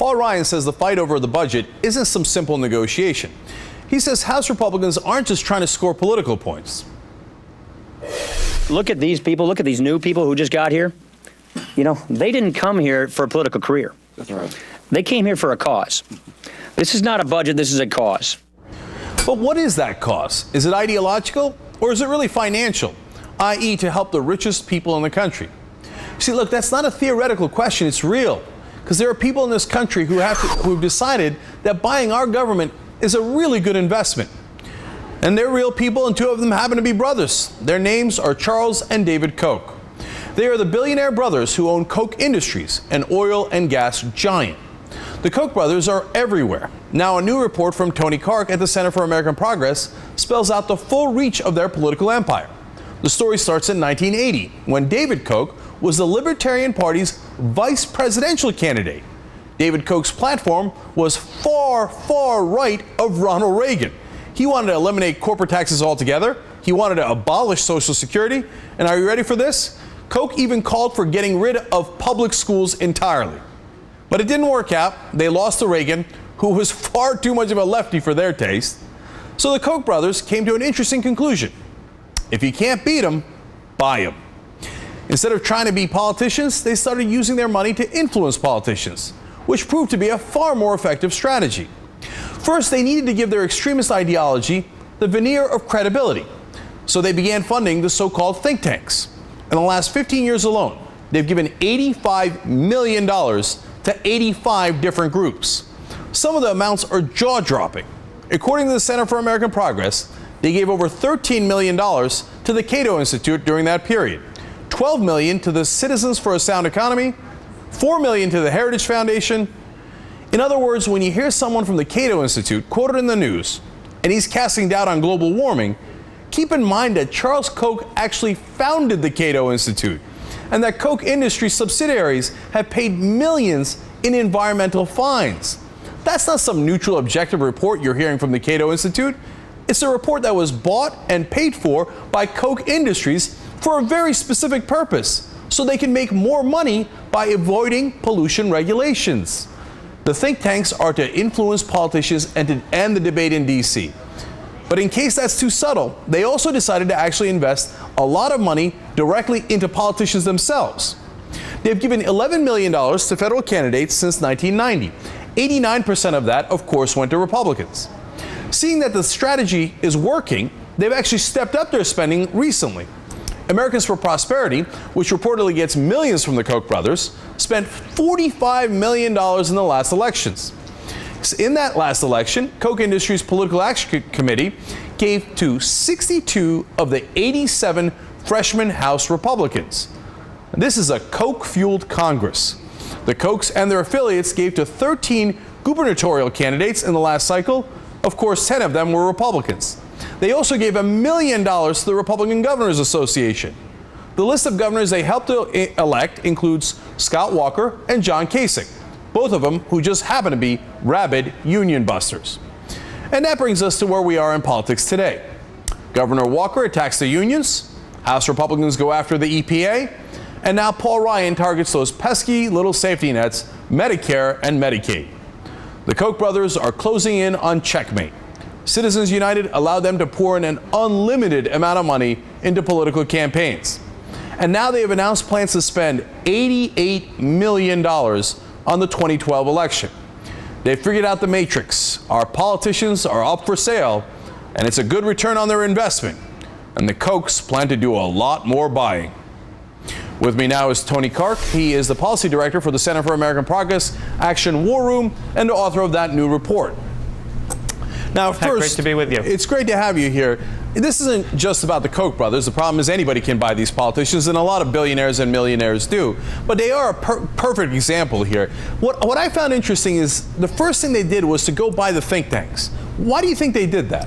Paul Ryan says the fight over the budget isn't some simple negotiation. He says House Republicans aren't just trying to score political points. Look at these people. Look at these new people who just got here. You know, they didn't come here for a political career. That's right. They came here for a cause. This is not a budget. This is a cause. But what is that cause? Is it ideological or is it really financial, i.e. to help the richest people in the country? See, look, that's not a theoretical question. It's real. Because there are people in this country who've decided that buying our government is a really good investment. And they're real people, and two of them happen to be brothers. Their names are Charles and David Koch. They are the billionaire brothers who own Koch Industries, an oil and gas giant. The Koch brothers are everywhere. Now, a new report from Tony Kark at the Center for American Progress spells out the full reach of their political empire. The story starts in 1980, when David Koch was the Libertarian Party's vice presidential candidate. David Koch's platform was far, far right of Ronald Reagan. He wanted to eliminate corporate taxes altogether. He wanted to abolish Social Security. And are you ready for this? Koch even called for getting rid of public schools entirely. But it didn't work out. They lost to Reagan, who was far too much of a lefty for their taste. So the Koch brothers came to an interesting conclusion. If you can't beat them, buy them. Instead of trying to be politicians, they started using their money to influence politicians, which proved to be a far more effective strategy. First, they needed to give their extremist ideology the veneer of credibility. So they began funding the so-called think tanks. In the last 15 years alone, they've given $85 million to 85 different groups. Some of the amounts are jaw-dropping. According to the Center for American Progress, they gave over $13 million to the Cato Institute during that period, $12 million to the Citizens for a Sound Economy, $4 million to the Heritage Foundation. In other words, when you hear someone from the Cato Institute quoted in the news, and he's casting doubt on global warming, keep in mind that Charles Koch actually founded the Cato Institute, and that Koch Industries subsidiaries have paid millions in environmental fines. That's not some neutral, objective report you're hearing from the Cato Institute. It's a report that was bought and paid for by Koch Industries for a very specific purpose, so they can make more money by avoiding pollution regulations. The think tanks are to influence politicians and to end the debate in D.C. But in case that's too subtle, they also decided to actually invest a lot of money directly into politicians themselves. They've given $11 million to federal candidates since 1990. 89% of that, of course, went to Republicans. Seeing that the strategy is working, they've actually stepped up their spending recently. Americans for Prosperity, which reportedly gets millions from the Koch brothers, spent $45 million in the last elections. In that last election, Koch Industries Political Action Committee gave to 62 of the 87 freshman House Republicans. This is a Koch-fueled Congress. The Kochs and their affiliates gave to 13 gubernatorial candidates in the last cycle. Of course, 10 of them were Republicans. They also gave $1 million to the Republican Governors Association. The list of governors they helped to elect includes Scott Walker and John Kasich, both of them who just happen to be rabid union busters. And that brings us to where we are in politics today. Governor Walker attacks the unions, House Republicans go after the EPA, and now Paul Ryan targets those pesky little safety nets, Medicare and Medicaid. The Koch brothers are closing in on checkmate. Citizens United allowed them to pour in an unlimited amount of money into political campaigns. And now they have announced plans to spend $88 million on the 2012 election. They figured out the matrix. Our politicians are up for sale, and it's a good return on their investment. And the Kochs plan to do a lot more buying. With me now is Tony Kark. He is the policy director for the Center for American Progress Action War Room and the author of that new report. Now, first, great to be with you. It's great to have you here. This isn't just about the Koch brothers. The problem is anybody can buy these politicians, and a lot of billionaires and millionaires do. But they are a perfect example here. What I found interesting is the first thing they did was to go buy the think tanks. Why do you think they did that?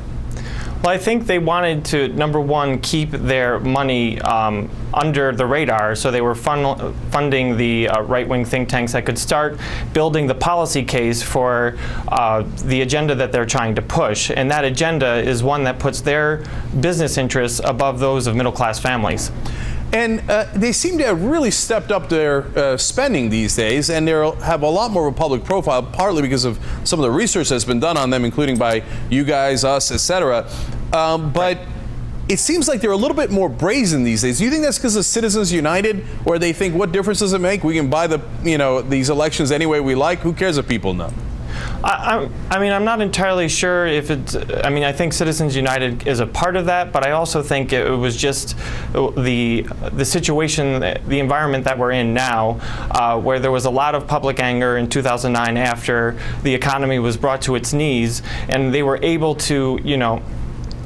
Well, I think they wanted to, number one, keep their money under the radar, so they were funding the right-wing think tanks that could start building the policy case for the agenda that they're trying to push. And that agenda is one that puts their business interests above those of middle-class families. And they seem to have really stepped up their spending these days, and they have a lot more of a public profile, partly because of some of the research that's been done on them, including by you guys, us, etc. But it seems like they're a little bit more brazen these days. Do you think that's because of Citizens United, where they think, what difference does it make? We can buy these elections any way we like. Who cares if people know? I mean, I'm not entirely sure if it's, I mean, I think Citizens United is a part of that, but I also think it was just the situation, the environment that we're in now, where there was a lot of public anger in 2009 after the economy was brought to its knees, and they were able to,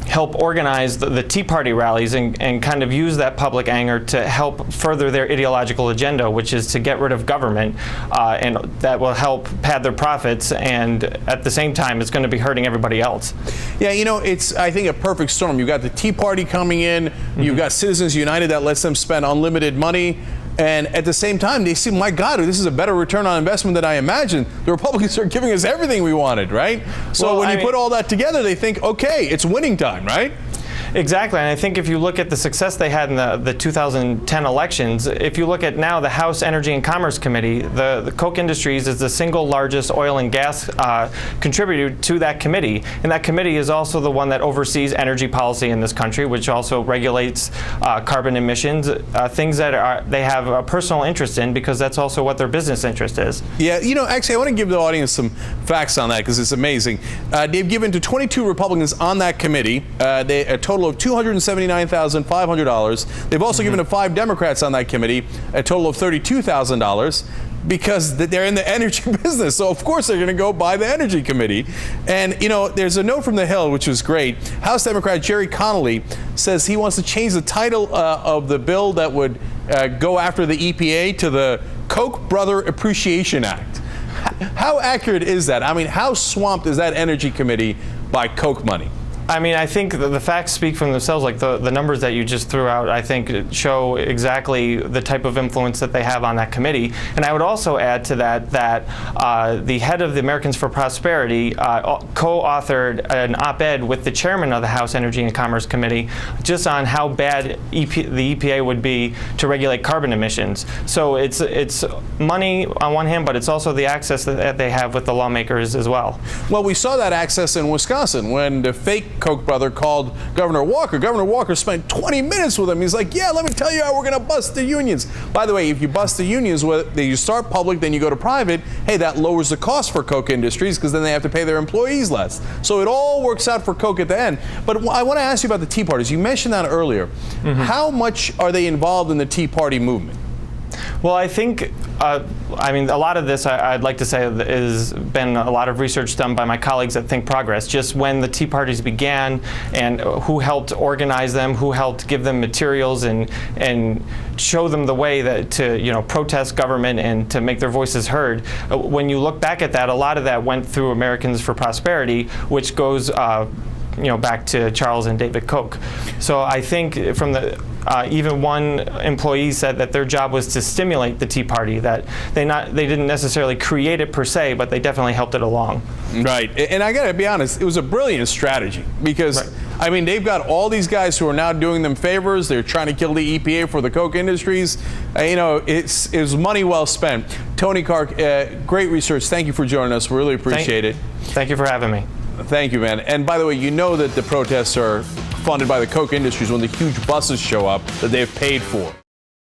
help organize the Tea Party rallies and kind of use that public anger to help further their ideological agenda, which is to get rid of government, and that will help pad their profits, and at the same time it's going to be hurting everybody else. Yeah, it's, I think, a perfect storm. You've got the Tea Party coming in, you've got Citizens United that lets them spend unlimited money, and at the same time they see, my God, this is a better return on investment than I imagined. The Republicans are giving us everything we wanted, right? So when you put all that together, they think, okay, it's winning time, right? Exactly, and I think if you look at the success they had in the 2010 elections, if you look at now the House Energy and Commerce Committee, the Koch Industries is the single largest oil and gas contributor to that committee, and that committee is also the one that oversees energy policy in this country, which also regulates carbon emissions, things that they have a personal interest in, because that's also what their business interest is. Yeah, actually I want to give the audience some facts on that, because it's amazing. They've given to 22 Republicans on that committee a total of $279,500. They've also given to 5 Democrats on that committee a total of $32,000, because they're in the energy business. So of course they're going to go by the Energy Committee. And there's a note from the Hill, which was great. House Democrat Jerry Connolly says he wants to change the title of the bill that would go after the EPA to the Koch Brother Appreciation Act. How accurate is that? I mean, how swamped is that Energy Committee by Koch money? I mean, I think the facts speak for themselves. Like the numbers that you just threw out, I think show exactly the type of influence that they have on that committee. And I would also add to that the head of the Americans for Prosperity co-authored an op-ed with the chairman of the House Energy and Commerce Committee just on how bad the EPA would be to regulate carbon emissions. So it's money on one hand, but it's also the access that they have with the lawmakers as well. Well, we saw that access in Wisconsin when the fake Koch brother called Governor Walker. Governor Walker spent 20 minutes with him. He's like, yeah, let me tell you how we're going to bust the unions. By the way, if you bust the unions, you start public, then you go to private, hey, that lowers the cost for Koch Industries, because then they have to pay their employees less. So it all works out for Koch at the end. But I want to ask you about the Tea Parties. You mentioned that earlier. Mm-hmm. How much are they involved in the Tea Party movement? Well, I think, a lot of this, I'd like to say, has been a lot of research done by my colleagues at Think Progress, just when the Tea Parties began and who helped organize them, who helped give them materials and show them the way to protest government and to make their voices heard. When you look back at that, a lot of that went through Americans for Prosperity, which goes back to Charles and David Koch. So I think from even one employee said that their job was to stimulate the Tea Party, that they didn't necessarily create it per se, but they definitely helped it along. Right, and I gotta be honest, it was a brilliant strategy, because right. They've got all these guys who are now doing them favors. They're trying to kill the EPA for the Koch Industries. It's money well spent. Tony Kark, great research. Thank you for joining us. We really appreciate it. Thank you for having me. Thank you, man. And by the way, that the protests are funded by the Koch Industries when the huge buses show up that they've paid for.